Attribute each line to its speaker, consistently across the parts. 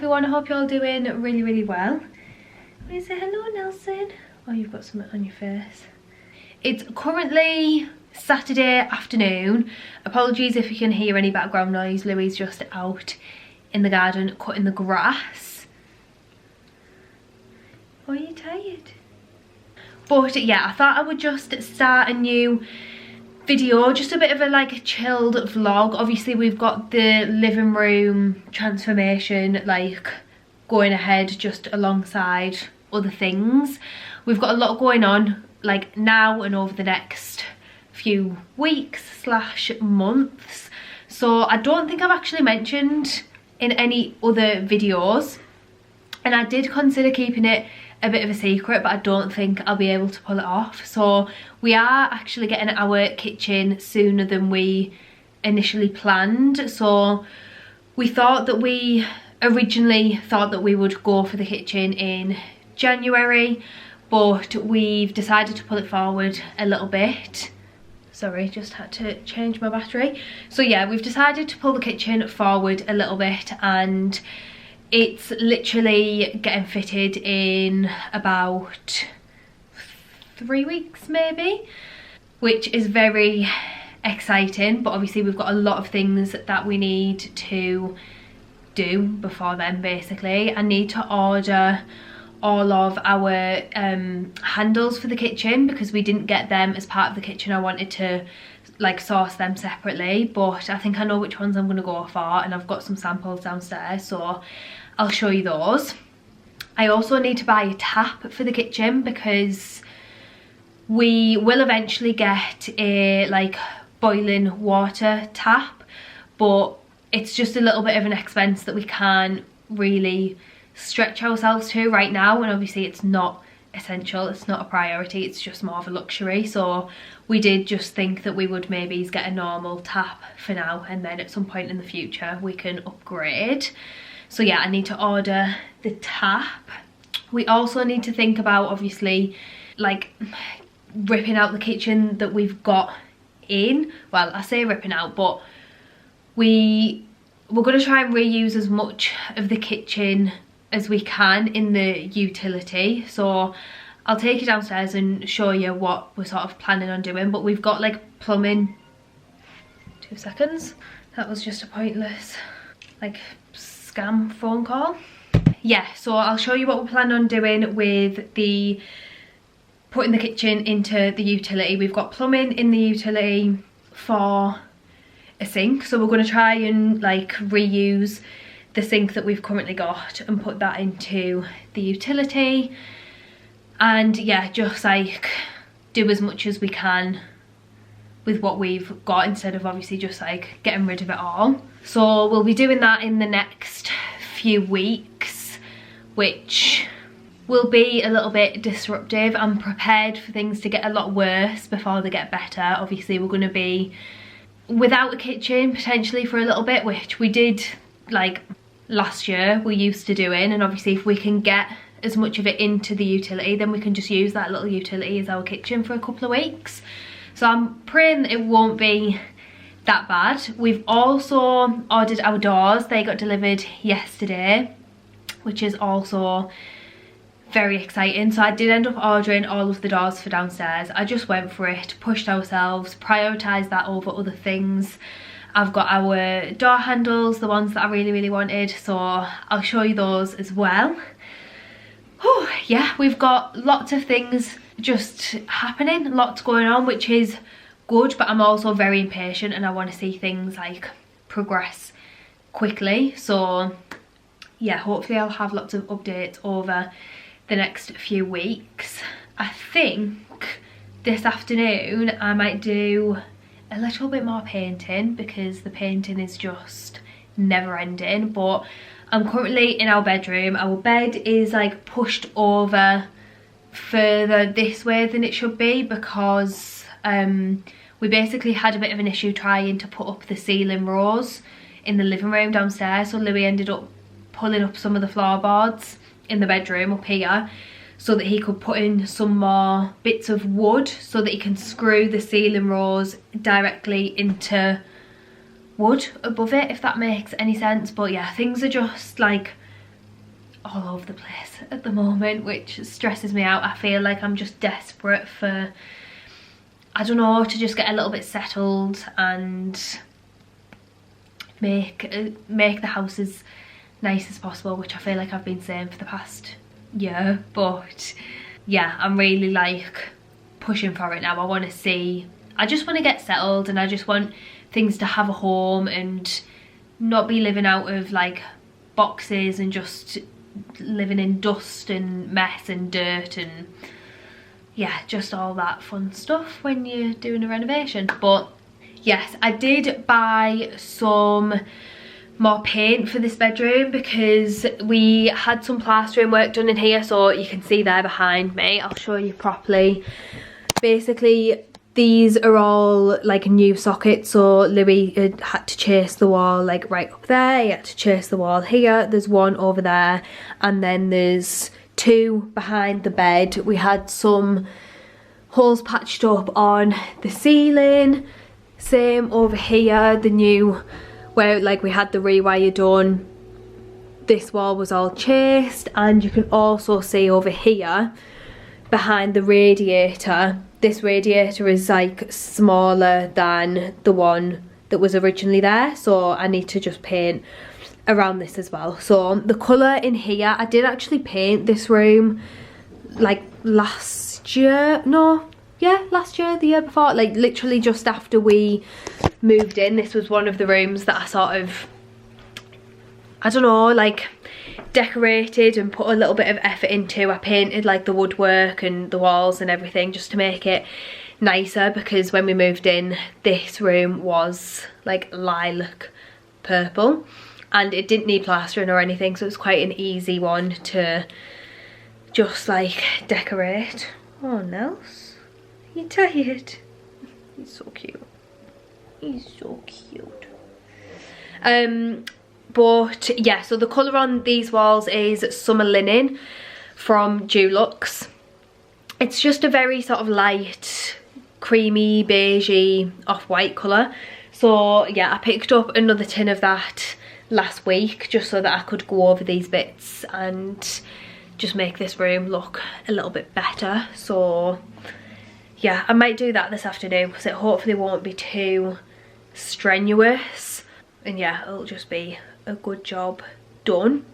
Speaker 1: everyone, I hope you're all doing really well. Want to say hello, Nelson? Oh, you've got something on your face. It's currently Saturday afternoon. Apologies if you can hear any background noise. Louis just out in the garden cutting the grass. Oh, are you tired? But yeah, I thought I would just start a new video, just a bit of a like chilled vlog. Obviously we've got the living room transformation like going ahead just alongside other things. We've got a lot going on like now and over the next few weeks slash months, so I don't think I've actually mentioned in any other videos, and I did consider keeping it a bit of a secret, but I don't think I'll be able to pull it off. So we are actually getting our kitchen sooner than we initially planned. So we thought that we originally thought that we would go for the kitchen in January, but we've decided to pull it forward a little bit. Sorry, just had to change my battery. So yeah, we've decided to pull the kitchen forward a little bit, and it's literally getting fitted in about 3 weeks maybe, which is very exciting. But obviously we've got a lot of things that we need to do before then. Basically I need to order all of our handles for the kitchen because we didn't get them as part of the kitchen. I wanted to like source them separately, but I think I know which ones I'm going to go for, and I've got some samples downstairs, so I'll show you those. I also need to buy a tap for the kitchen because we will eventually get a like boiling water tap, but it's just a little bit of an expense that we can't really stretch ourselves to right now, and obviously it's not essential, it's not a priority, it's just more of a luxury. So we did just think that we would maybe get a normal tap for now, and then at some point in the future we can upgrade. So yeah, I need to order the tap. We also need to think about obviously like ripping out the kitchen that we've got in. Well, I say ripping out, but we're going to try and reuse as much of the kitchen as we can in the utility. So I'll take you downstairs and show you what we're sort of planning on doing. But we've got like plumbing. 2 seconds. That was just a pointless like scam phone call. Yeah, so I'll show you what we're planning on doing with the putting the kitchen into the utility. We've got plumbing in the utility for a sink, so we're going to try and like reuse the sink that we've currently got and put that into the utility, and yeah, just like do as much as we can with what we've got instead of obviously just like getting rid of it all. So we'll be doing that in the next few weeks, which will be a little bit disruptive. I'm prepared for things to get a lot worse before they get better. Obviously we're going to be without a kitchen potentially for a little bit, which we did like last year, we're used to doing, and obviously if we can get as much of it into the utility, then we can just use that little utility as our kitchen for a couple of weeks. So I'm praying that it won't be that bad. We've also ordered our doors. They got delivered yesterday, which is also very exciting. So I did end up ordering all of the doors for downstairs. I just went for it, pushed ourselves, prioritised that over other things. I've got our door handles, the ones that I really wanted, so I'll show you those as well. Oh yeah, we've got lots of things just happening, lots going on, which is good, but I'm also very impatient and I want to see things like progress quickly. So yeah, hopefully I'll have lots of updates over the next few weeks. I think this afternoon I might do a little bit more painting because the painting is just never ending. But I'm currently in our bedroom. Our bed is like pushed over further this way than it should be because we basically had a bit of an issue trying to put up the ceiling rose in the living room downstairs. So Louis ended up pulling up some of the floorboards in the bedroom up here so that he could put in some more bits of wood so that he can screw the ceiling rose directly into wood above it, if that makes any sense. But yeah, things are just like all over the place at the moment, which stresses me out. I feel like I'm just desperate for, I don't know, to just get a little bit settled and make the house as nice as possible, which I feel like I've been saying for the past year. But yeah, I'm really like pushing for it now. I just want to get settled, and I just want things to have a home and not be living out of like boxes and just living in dust and mess and dirt and yeah, just all that fun stuff when you're doing a renovation. But yes, I did buy some more paint for this bedroom because we had some plastering work done in here, so you can see there behind me. I'll show you properly. Basically, these are all like new sockets, so Louis had to chase the wall like right up there, he had to chase the wall here, there's one over there, and then there's two behind the bed. We had some holes patched up on the ceiling, same over here, the new, where like we had the rewire done, this wall was all chased. And you can also see over here behind the radiator, this radiator is like smaller than the one that was originally there, so I need to just paint around this as well. So the colour in here, I did actually paint this room like last year, the year before, like literally just after we moved in. This was one of the rooms that I sort of, I don't know, like decorated and put a little bit of effort into. I painted like the woodwork and the walls and everything just to make it nicer, because when we moved in, this room was like lilac purple and it didn't need plastering or anything, so it was quite an easy one to just like decorate. Oh, Nels, you tired? He's so cute. He's so cute. But yeah, so the colour on these walls is Summer Linen from Dulux. It's just a very sort of light, creamy, beigey, off-white colour. So yeah, I picked up another tin of that last week just so that I could go over these bits and just make this room look a little bit better. So yeah, I might do that this afternoon because it hopefully won't be too strenuous. And yeah, it'll just be a good job done.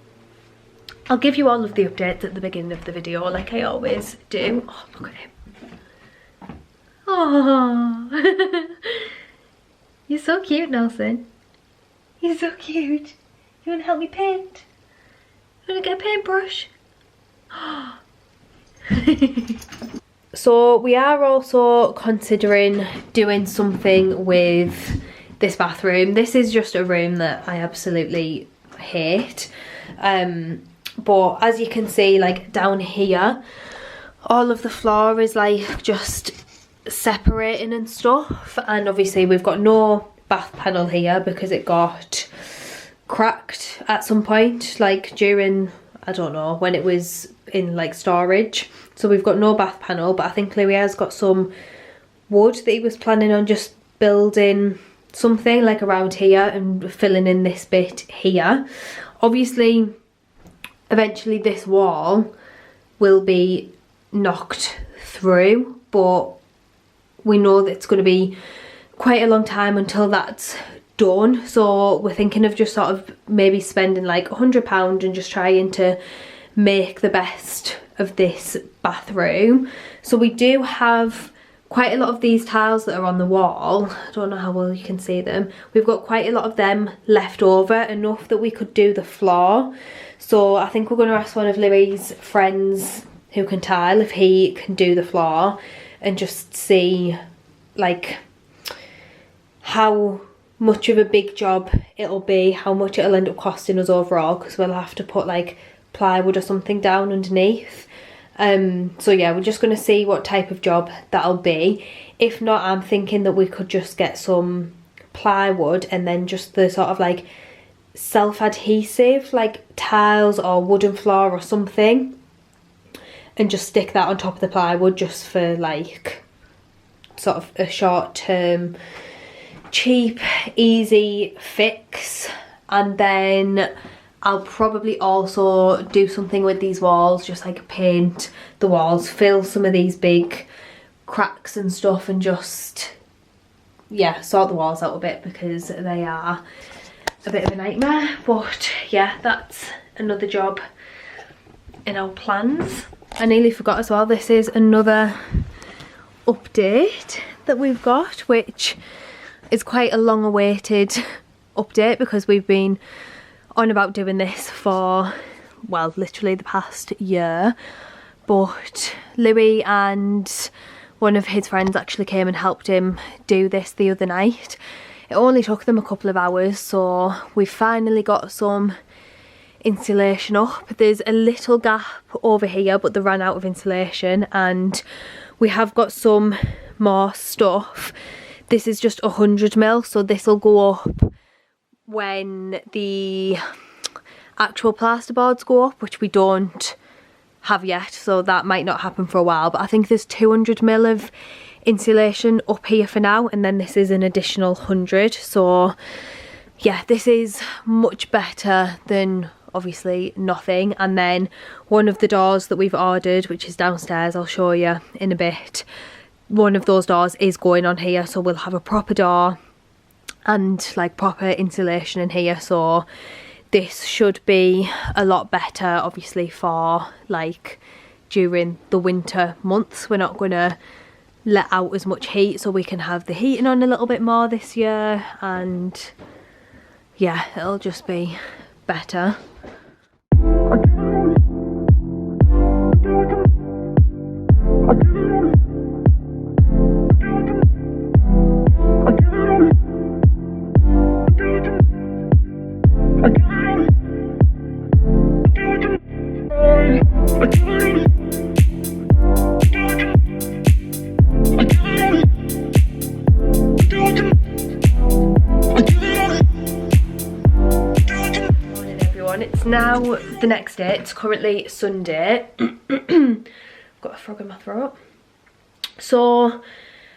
Speaker 1: I'll give you all of the updates at the beginning of the video like I always do. Oh, look at him. Oh, you're so cute, Nelson. You're so cute. You want to help me paint? You want to get a paintbrush? So we are also considering doing something with this bathroom. This is just a room that I absolutely hate, but as you can see, like down here, all of the floor is like just separating and stuff, and obviously we've got no bath panel here because it got cracked at some point, like during, I don't know, when it was in like storage. So we've got no bath panel, but I think Louis has got some wood that he was planning on just building something like around here and filling in this bit here. Obviously eventually this wall will be knocked through, but we know that it's going to be quite a long time until that's done, so we're thinking of just sort of maybe spending like £100 and just trying to make the best of this bathroom. So we do have quite a lot of these tiles that are on the wall. I don't know how well you can see them. We've got quite a lot of them left over, enough that we could do the floor. So I think we're going to ask one of Louis' friends who can tile if he can do the floor, and just see like how much of a big job it'll be, how much it'll end up costing us overall, because we'll have to put like plywood or something down underneath. So yeah, we're just going to see what type of job that'll be. If not, I'm thinking that we could just get some plywood and then just the sort of like self-adhesive like tiles or wooden floor or something, and just stick that on top of the plywood just for like sort of a short-term cheap easy fix. And then I'll probably also do something with these walls, just like paint the walls, fill some of these big cracks and stuff, and just, yeah, sort the walls out a bit because they are a bit of a nightmare. But yeah, that's another job in our plans. I nearly forgot as well, this is another update that we've got, which is quite a long awaited update because we've been on about doing this for, well, literally the past year. But Louis and one of his friends actually came and helped him do this the other night. It only took them a couple of hours, so we've finally got some insulation up. There's a little gap over here, but they ran out of insulation, and we have got some more stuff. This is just 100 mil, so this will go up when the actual plasterboards go up, which we don't have yet, so that might not happen for a while. But I think there's 200 mil of insulation up here for now, and then this is an additional 100. So yeah, this is much better than obviously nothing. And then one of the doors that we've ordered, which is downstairs, I'll show you in a bit, one of those doors is going on here, so we'll have a proper door and like proper insulation in here. So this should be a lot better, obviously, for like during the winter months. We're not going to let out as much heat, so we can have the heating on a little bit more this year, and yeah, it'll just be better. It's now the next day. It's currently Sunday. I've got a frog in my throat. So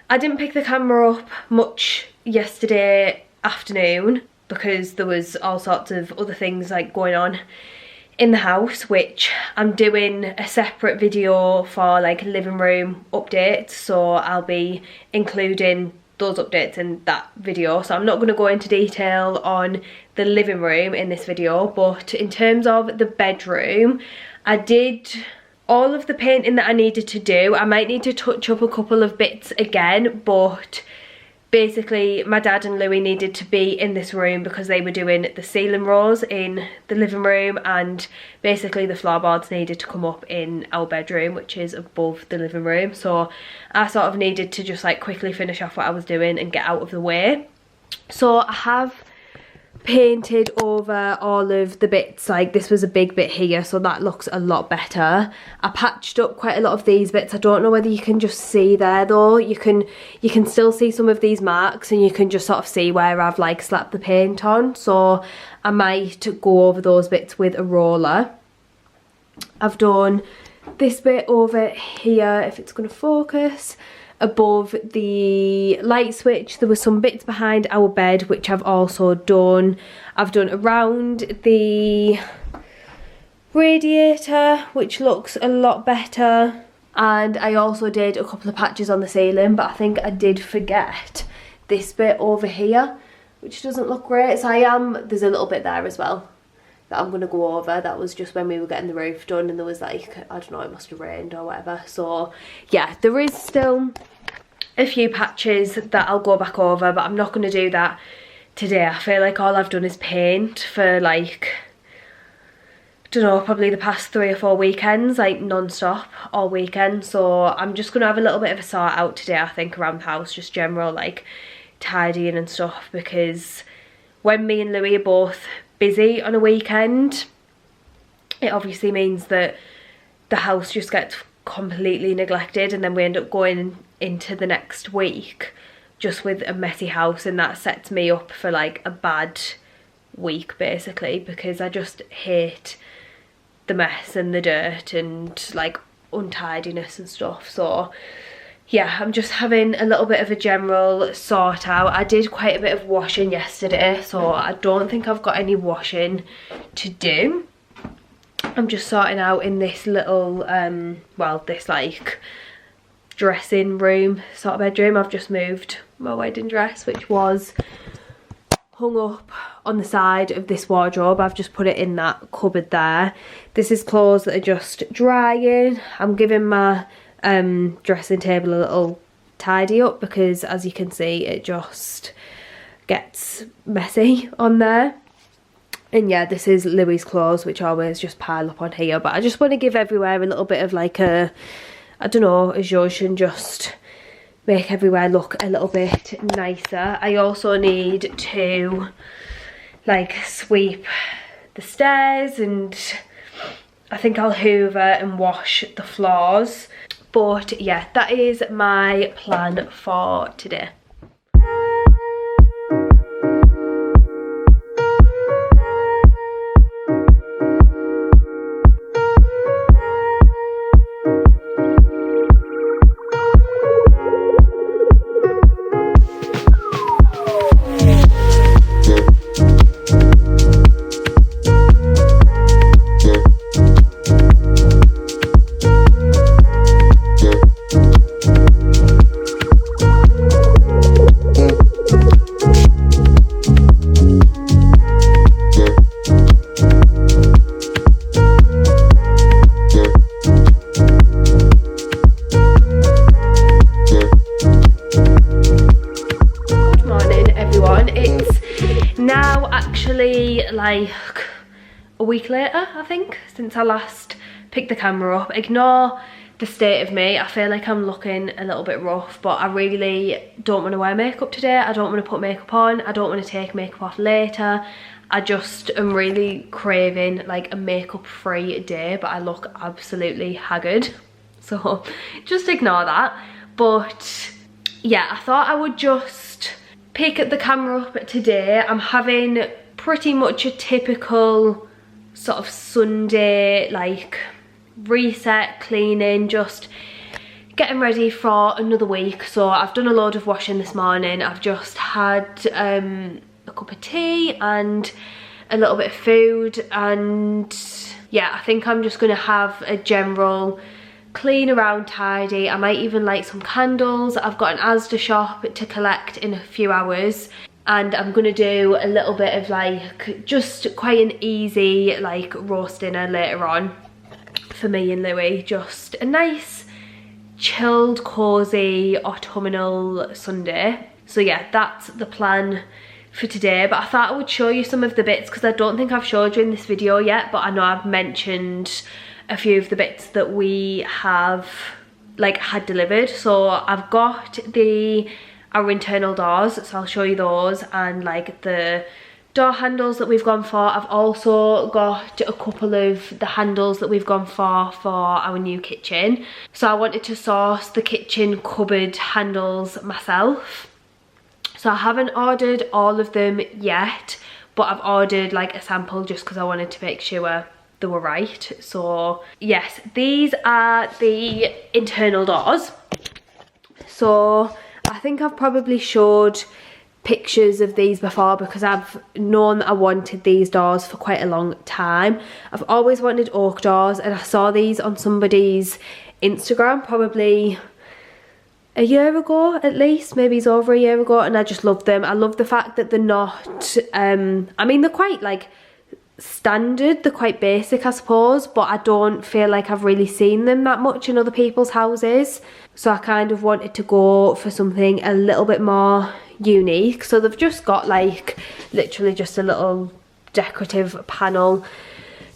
Speaker 1: I didn't pick the camera up much yesterday afternoon because there was all sorts of other things like going on in the house, which I'm doing a separate video for, like living room updates, so I'll be including those updates in that video. So I'm not going to go into detail on the living room in this video, but in terms of the bedroom, I did all of the painting that I needed to do. I might need to touch up a couple of bits again, but basically my dad and Louis needed to be in this room because they were doing the ceiling rolls in the living room, and basically the floorboards needed to come up in our bedroom, which is above the living room. So I sort of needed to just like quickly finish off what I was doing and get out of the way. So I have painted over all of the bits. Like this was a big bit here, so that looks a lot better. I patched up quite a lot of these bits. I don't know whether you can just see there though. You can still see some of these marks, and you can just sort of see where I've like slapped the paint on. So I might go over those bits with a roller. I've done this bit over here, if it's going to focus, above the light switch. There were some bits behind our bed which I've also done. I've done around the radiator, which looks a lot better, and I also did a couple of patches on the ceiling, but I think I did forget this bit over here, which doesn't look great. So there's a little bit there as well that I'm going to go over. That was just when we were getting the roof done, and there was like, I don't know, it must have rained or whatever. So yeah, there is still a few patches that I'll go back over, but I'm not going to do that today. I feel like all I've done is paint for like, I don't know, probably the past 3 or 4 weekends, like non-stop all weekend. So I'm just going to have a little bit of a sort out today, I think, around the house, just general like tidying and stuff, because when me and Louis are both busy on a weekend, it obviously means that the house just gets completely neglected, and then we end up going into the next week just with a messy house, and that sets me up for like a bad week basically, because I just hate the mess and the dirt and like untidiness and stuff. So yeah, I'm just having a little bit of a general sort out. I did quite a bit of washing yesterday, so I don't think I've got any washing to do. I'm just sorting out in this little, well, this like dressing room sort of bedroom. I've just moved my wedding dress, which was hung up on the side of this wardrobe. I've just put it in that cupboard there. This is clothes that are just drying. I'm giving my dressing table a little tidy up because, as you can see, it just gets messy on there. And yeah, this is Louis' clothes, which always just pile up on here, but I just want to give everywhere a little bit of like a, I don't know, a zhuzh, and just make everywhere look a little bit nicer. I also need to like sweep the stairs, and I think I'll hoover and wash the floors. But yeah, that is my plan for today. Now actually like a week later, I think, since I last picked the camera up. Ignore the state of me. I feel like I'm looking a little bit rough, but I really don't want to wear makeup today. I don't want to put makeup on. I don't want to take makeup off later. I just am really craving like a makeup free day, but I look absolutely haggard, so just ignore that. But yeah, I thought I would just pick the camera up today. I'm having pretty much a typical sort of Sunday, like reset, cleaning, just getting ready for another week. So I've done a load of washing this morning. I've just had a cup of tea and a little bit of food, and yeah, I think I'm just gonna have a general clean around, tidy. I might even light some candles. I've got an Asda shop to collect in a few hours, and I'm gonna do a little bit of like just quite an easy like roast dinner later on for me and Louis. Just a nice chilled, cozy autumnal Sunday. So yeah, that's the plan for today. But I thought I would show you some of the bits because I don't think I've showed you in this video yet, but I know I've mentioned a few of the bits that we have like had delivered. So I've got our internal doors, so I'll show you those, and like the door handles that we've gone for. I've also got a couple of the handles that we've gone for our new kitchen. So I wanted to source the kitchen cupboard handles myself. So I haven't ordered all of them yet, but I've ordered like a sample just because I wanted to make sure they were right. So yes, these are the internal doors. So I think I've probably showed pictures of these before because I've known that I wanted these doors for quite a long time. I've always wanted oak doors, and I saw these on somebody's Instagram probably a year ago at least, maybe it's over a year ago, and I just love them. I love the fact that they're not, I mean, they're quite like standard, they're quite basic I suppose, but I don't feel like I've really seen them that much in other people's houses. So I kind of wanted to go for something a little bit more unique. So they've just got like literally just a little decorative panel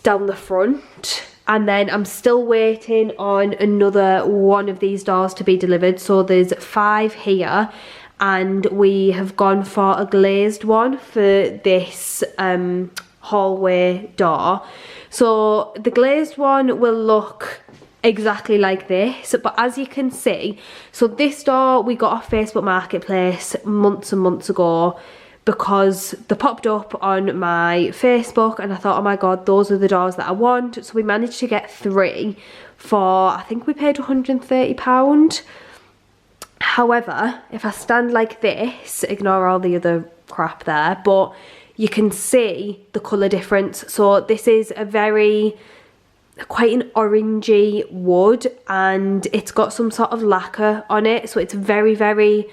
Speaker 1: down the front, and then I'm still waiting on another one of these doors to be delivered. So there's 5 here, and we have gone for a glazed one for this hallway door. So the glazed one will look exactly like this, but as you can see, so this door we got off Facebook Marketplace months and months ago because they popped up on my Facebook, and I thought, oh my god, those are the doors that I want. So we managed to get 3 for, I think we paid £130. However, if I stand like this, ignore all the other crap there, but you can see the colour difference. So this is a quite an orangey wood, and it's got some sort of lacquer on it, so it's very, very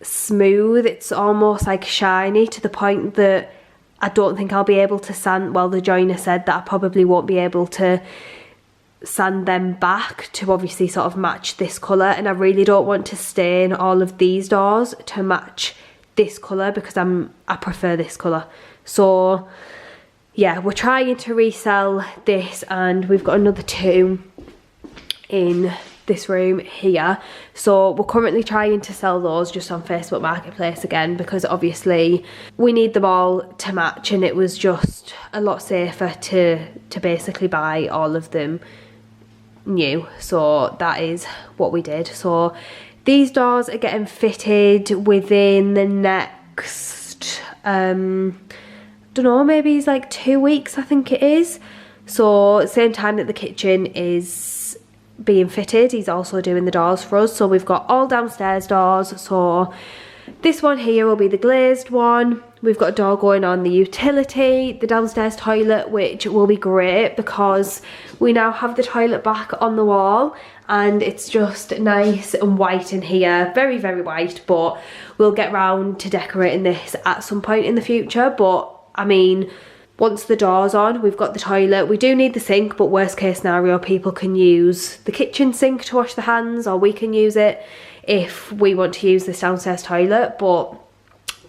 Speaker 1: smooth. It's almost like shiny, to the point that I don't think I'll be able to sand, well, the joiner said that I probably won't be able to sand them back to obviously sort of match this colour, and I really don't want to stain all of these doors to match this colour, because I prefer this colour. So yeah, we're trying to resell this, and we've got another 2 in this room here, so we're currently trying to sell those just on Facebook Marketplace again, because obviously we need them all to match, and it was just a lot safer to basically buy all of them new. So that is what we did. So these doors are getting fitted within the next don't know, maybe it's like 2 weeks, I think it is. So same time that the kitchen is being fitted, he's also doing the doors for us. So we've got all downstairs doors. So this one here will be the glazed one. We've got a door going on the utility, the downstairs toilet, which will be great because we now have the toilet back on the wall, and it's just nice and white in here, very, very white. But we'll get round to decorating this at some point in the future. But I mean, once the door's on, we've got the toilet. We do need the sink, but worst case scenario, people can use the kitchen sink to wash their hands, or we can use it if we want to use this downstairs toilet. But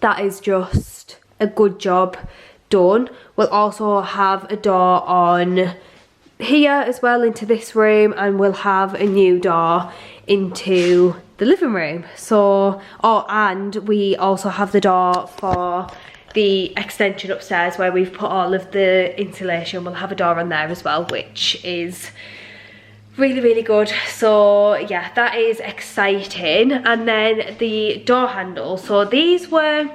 Speaker 1: that is just a good job done. We'll also have a door on here as well into this room, and we'll have a new door into the living room. So, and we also have the door for the extension upstairs where we've put all of the insulation. We'll have a door on there as well, which is really, really good. So yeah, that is exciting. And then the door handles. So these were,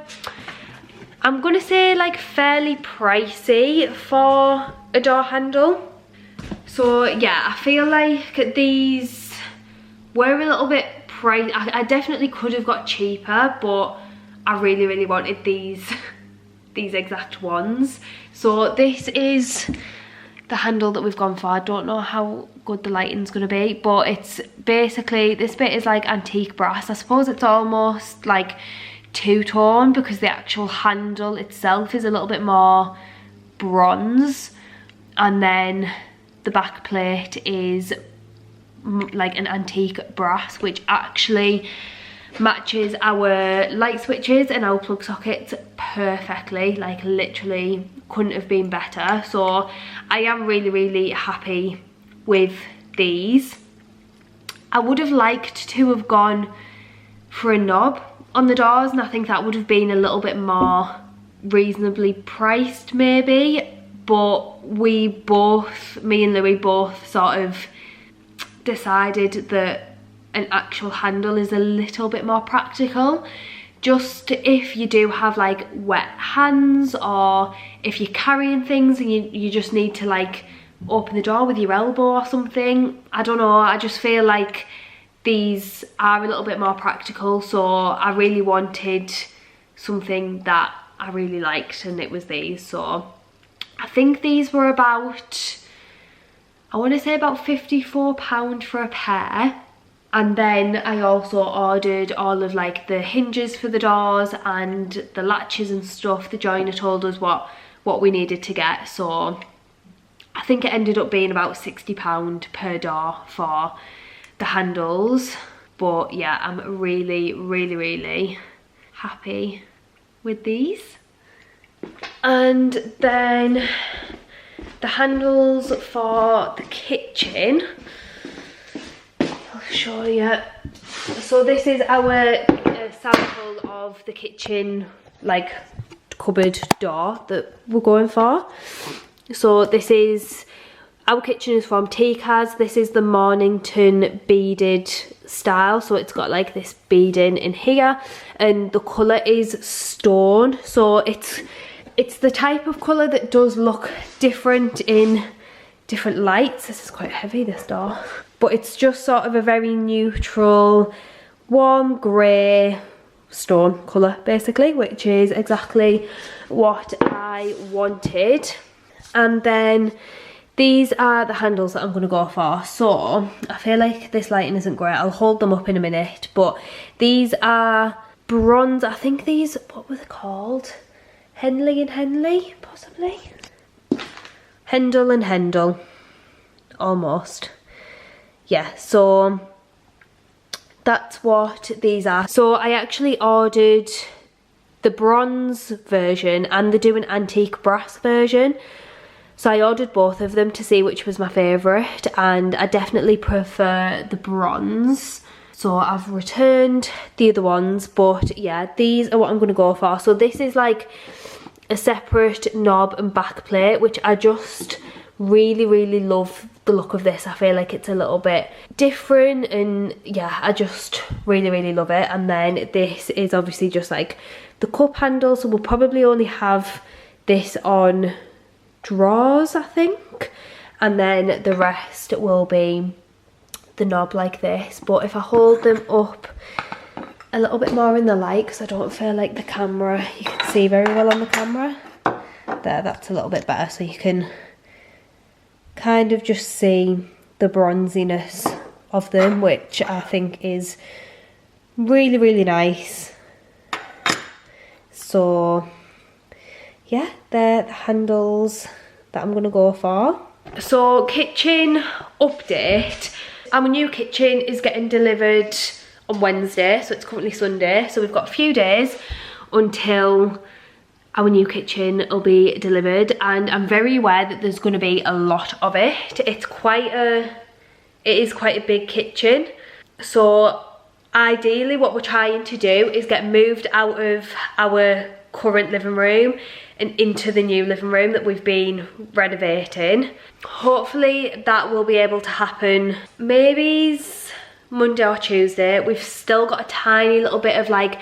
Speaker 1: I'm gonna say, like fairly pricey for a door handle. So yeah, I feel like these were a little bit pricey. I definitely could have got cheaper, but I really, really wanted these exact ones. So this is the handle that we've gone for. I don't know how good the lighting's gonna be, but it's basically, this bit is like antique brass. I suppose it's almost like two-tone because the actual handle itself is a little bit more bronze, and then the back plate is like an antique brass, which actually matches our light switches and our plug sockets perfectly. Like literally couldn't have been better. So I am really, really happy with these. I would have liked to have gone for a knob on the doors, and I think that would have been a little bit more reasonably priced maybe, but me and Louis both sort of decided that an actual handle is a little bit more practical, just if you do have like wet hands, or if you're carrying things and you just need to like open the door with your elbow or something. I don't know, I just feel like these are a little bit more practical. So I really wanted something that I really liked, and it was these. So I think these were about, I want to say about £54 for a pair. And then I also ordered all of like the hinges for the doors and the latches and stuff. The joiner told us what we needed to get. So I think it ended up being about £60 per door for the handles. But yeah, I'm really, really, really happy with these. And then the handles for the kitchen, I'll show you. So this is our sample of the kitchen like cupboard door that we're going for. So this is, our kitchen is from T-Caz. This is the Mornington beaded style. So it's got like this beading in here, and the colour is stone. So it's the type of colour that does look different in different lights. This is quite heavy, this door. But it's just sort of a very neutral warm grey stone colour basically, which is exactly what I wanted. And then these are the handles that I'm going to go for. So I feel like this lighting isn't great, I'll hold them up in a minute, but these are bronze. I think these, what were they called? Henley and Henley, possibly? Hendel and Hendel, almost. Yeah, so that's what these are. So I actually ordered the bronze version and the Do an Antique brass version. So I ordered both of them to see which was my favourite, and I definitely prefer the bronze. So I've returned the other ones, but yeah, these are what I'm going to go for. So this is like a separate knob and back plate, which I just really love the look of this. I feel like it's a little bit different, and yeah, I just really love it. And then this is obviously just like the cup handle, so we'll probably only have this on drawers, I think, and then the rest will be the knob like this. But if I hold them up a little bit more in the light, because I don't feel like the camera, you can see very well on the camera there, that's a little bit better, so you can kind of just see the bronziness of them, which I think is really nice. So yeah, they're the handles that I'm gonna go for. So kitchen update, our new kitchen is getting delivered on Wednesday, so it's currently Sunday, so we've got a few days until our new kitchen will be delivered, and I'm very aware that there's going to be a lot of it. It is quite a big kitchen, so ideally what we're trying to do is get moved out of our current living room and into the new living room that we've been renovating. Hopefully that will be able to happen maybe Monday or Tuesday. We've still got a tiny little bit of like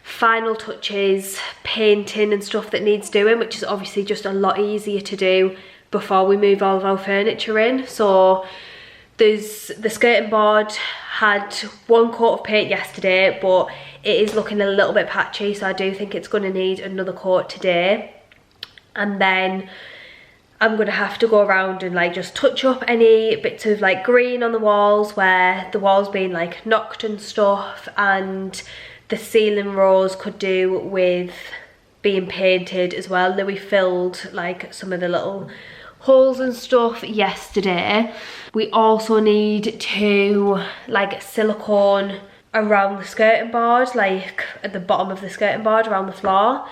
Speaker 1: final touches, painting and stuff that needs doing, which is obviously just a lot easier to do before we move all of our furniture in. So there's the skirting board had one coat of paint yesterday, but it is looking a little bit patchy, so I do think it's going to need another coat today. And then I'm going to have to go around and like just touch up any bits of like green on the walls where the walls been like knocked and stuff, and the ceiling rows could do with being painted as well. Then we filled like some of the little holes and stuff yesterday. We also need to like silicone around the skirting board, like at the bottom of the skirting board around the floor.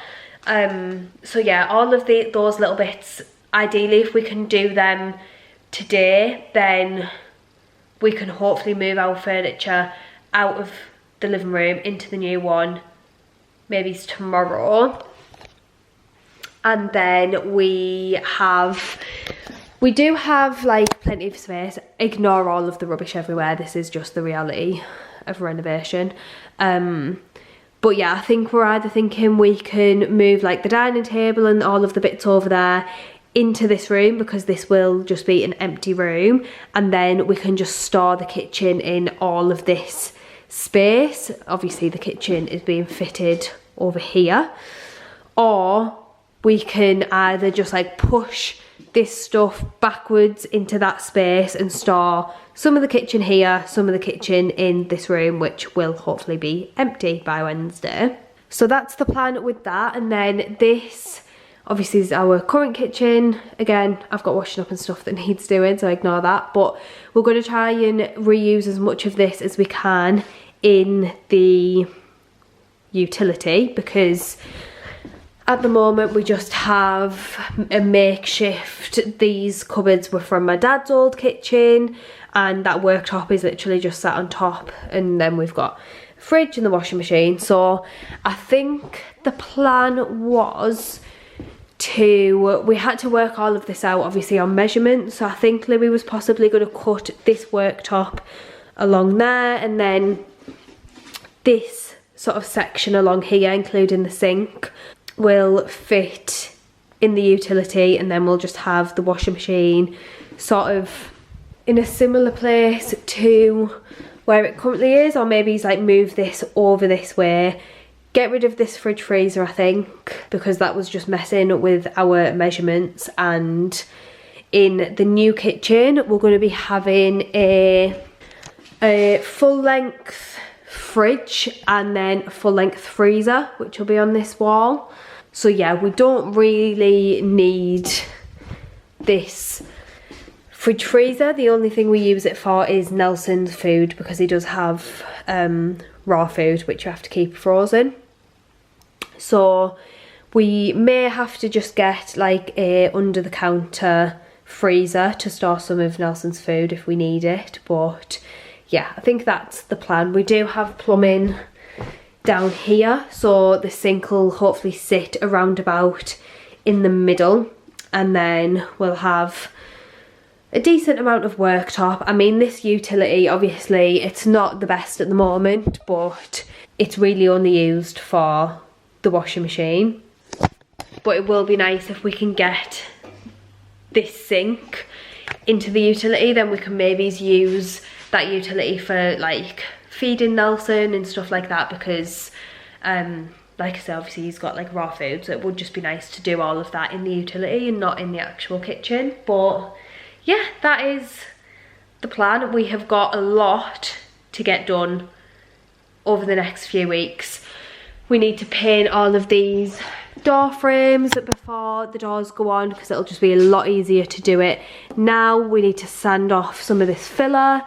Speaker 1: So yeah, all of those little bits, ideally if we can do them today, then we can hopefully move our furniture out of the living room into the new one maybe tomorrow. And then we do have like plenty of space. Ignore all of the rubbish everywhere, this is just the reality of renovation. But yeah, I think we're either thinking we can move like the dining table and all of the bits over there into this room, because this will just be an empty room, and then we can just store the kitchen in all of this space. Obviously the kitchen is being fitted over here, or we can either just like push this stuff backwards into that space and store some of the kitchen here, some of the kitchen in this room, which will hopefully be empty by Wednesday. So that's the plan with that. And then this obviously is our current kitchen. Again, I've got washing up and stuff that needs doing, so ignore that, but we're going to try and reuse as much of this as we can in the utility, because at the moment we just have a makeshift. These cupboards were from my dad's old kitchen, and that worktop is literally just sat on top, and then we've got a fridge and the washing machine. So I think the plan was we had to work all of this out obviously on measurement. So I think Louis was possibly going to cut this worktop along there, and then this sort of section along here, including the sink, will fit in the utility, and then we'll just have the washing machine sort of in a similar place to where it currently is, or maybe he's like moved this over this way. Get rid of this fridge freezer, I think, because that was just messing with our measurements. And in the new kitchen, we're going to be having a full length fridge and then a full length freezer, which will be on this wall. So yeah, we don't really need this fridge freezer. The only thing we use it for is Nelson's food, because he does have raw food which you have to keep frozen. So we may have to just get like a under the counter freezer to store some of Nelson's food if we need it. But yeah, I think that's the plan. We do have plumbing down here, so the sink will hopefully sit around about in the middle, and then we'll have a decent amount of worktop. I mean, this utility, obviously it's not the best at the moment, but it's really only used for the washing machine. But it will be nice if we can get this sink into the utility, then we can maybe use that utility for like feeding Nelson and stuff like that, because like I said, obviously he's got like raw food, so it would just be nice to do all of that in the utility and not in the actual kitchen. But yeah, that is the plan. We have got a lot to get done over the next few weeks. We need to paint all of these door frames before the doors go on, because it'll just be a lot easier to do it now. We need to sand off some of this filler,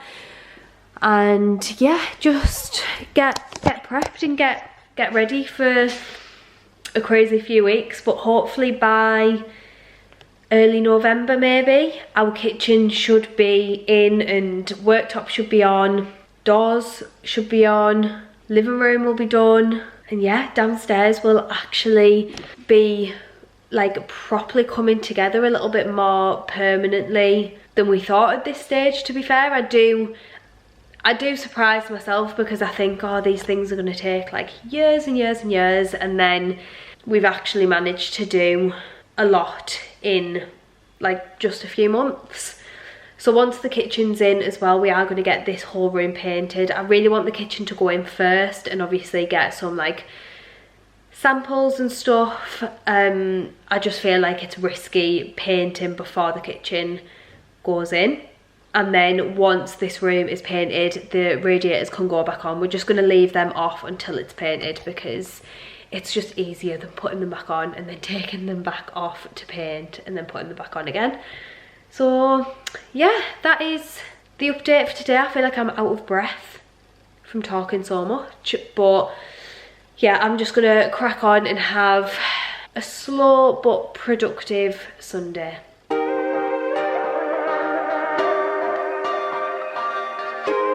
Speaker 1: and yeah, just get prepped and get ready for a crazy few weeks. But hopefully by early November maybe, our kitchen should be in and worktop should be on, doors should be on, living room will be done, and yeah, downstairs will actually be like properly coming together a little bit more permanently than we thought at this stage. To be fair, I do surprise myself, because I think, oh, these things are going to take like years and years and years, and then we've actually managed to do a lot in like just a few months. So once the kitchen's in as well, we are going to get this whole room painted. I really want the kitchen to go in first and obviously get some like samples and stuff. I just feel like it's risky painting before the kitchen goes in. And then once this room is painted, the radiators can go back on. We're just going to leave them off until it's painted, because it's just easier than putting them back on and then taking them back off to paint and then putting them back on again. So yeah, that is the update for today. I feel like I'm out of breath from talking so much, but yeah, I'm just gonna crack on and have a slow but productive Sunday.